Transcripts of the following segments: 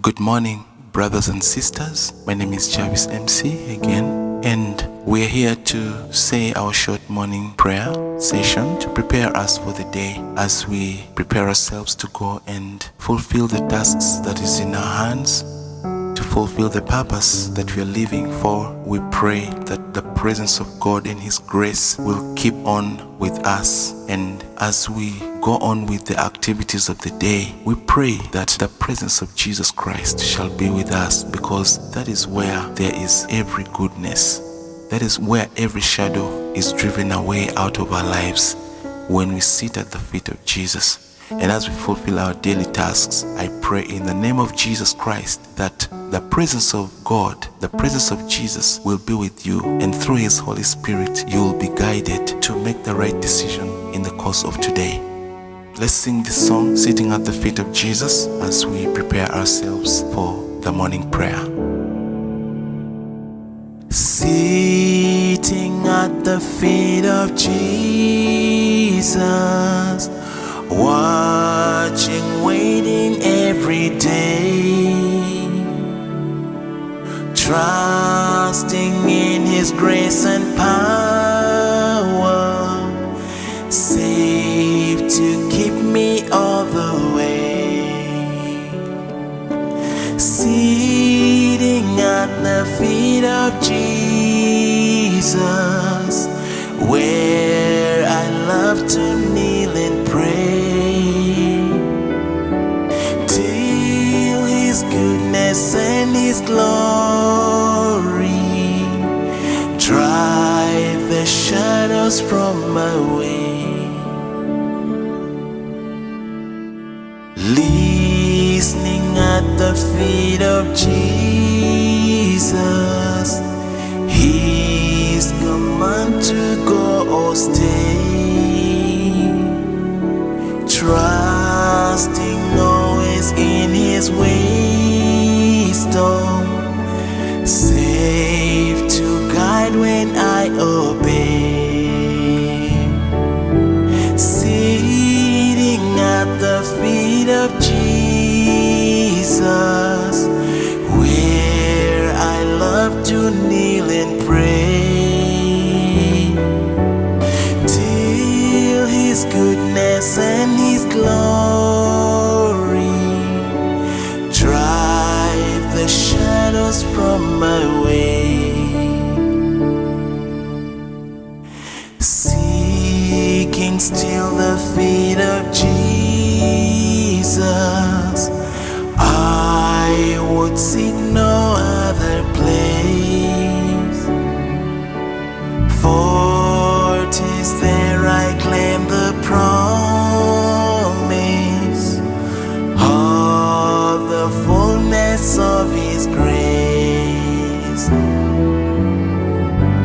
Good morning, brothers and sisters. My name is Javis MC again, and we're here to say our short morning prayer session to prepare us for the day as we prepare ourselves to go and fulfill the tasks that is in our hands, to fulfill the purpose that we are living for. We pray that the presence of God and His grace will keep on with us, and as we go on with the activities of the day, we pray that the presence of Jesus Christ shall be with us, because that is where there is every goodness. That is where every shadow is driven away out of our lives, when we sit at the feet of Jesus. And as we fulfill our daily tasks, I pray in the name of Jesus Christ that the presence of God, the presence of Jesus will be with you, and through His Holy Spirit you will be guided to make the right decision in the course of today. Let's sing this song, Sitting at the Feet of Jesus, as we prepare ourselves for the morning prayer. Sitting at the feet of Jesus, watching, waiting every day, trusting in His grace and power, safe to keep me all the way. Sitting at the feet of Jesus, where I love to kneel and pray, till His goodness and His glory drive the shadows from my way. Listening at the feet of Jesus, His command to go or stay, trusting always in His wisdom, safe to guide when I obey. Sitting at the feet of Jesus, where I love to kneel and pray, till His goodness and His glory drive the shadows from my way. Seeking still the feet of Jesus, I would seek no other place, for 'tis there I claim the promise of the fullness of His grace.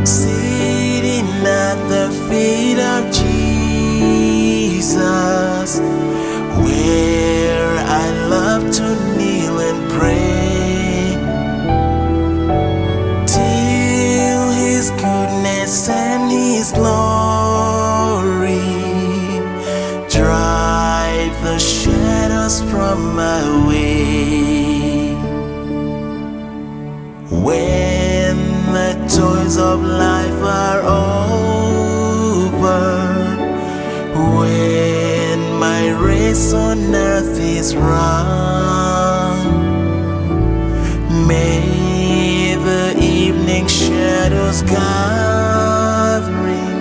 Sitting at the feet of Jesus, where I love to kneel and pray, till His goodness and His glory drive the shadows from my way. When the toils of life are over, when my race on earth is run, may the evening shadows gathering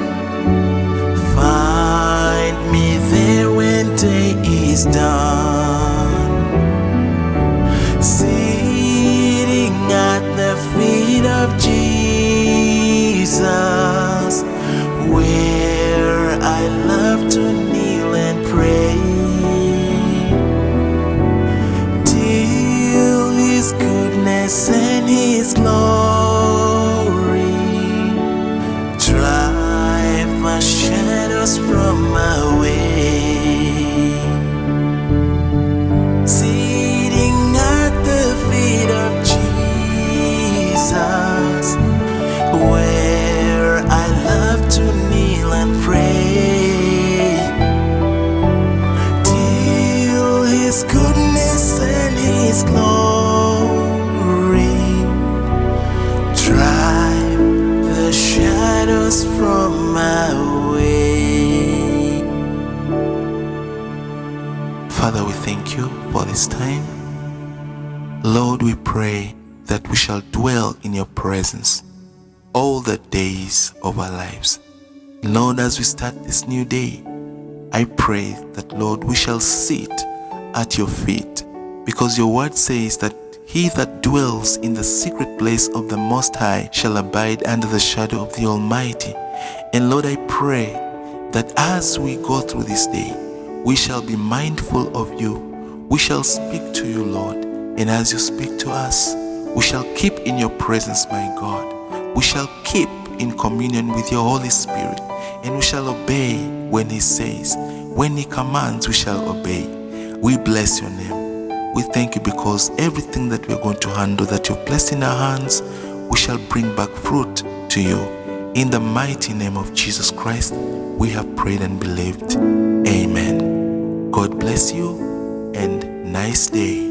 find me there when day is done. Sitting at the feet of Jesus, where I love to kneel and pray, till His goodness and His glory drive my shadows from my way. Sitting at the feet of Jesus, where I love to kneel and pray, till His goodness and His glory this time, Lord, we pray that we shall dwell in your presence all the days of our lives. Lord, as we start this new day, I pray that, Lord, we shall sit at your feet, because your word says that he that dwells in the secret place of the Most High shall abide under the shadow of the Almighty. And Lord, I pray that as we go through this day, we shall be mindful of you. We shall speak to you, Lord. And as you speak to us, we shall keep in your presence, my God. We shall keep in communion with your Holy Spirit. And we shall obey when he says. When he commands, we shall obey. We bless your name. We thank you because everything that we're going to handle, that you've placed in our hands, we shall bring back fruit to you. In the mighty name of Jesus Christ, we have prayed and believed. Amen. God bless you and nice day.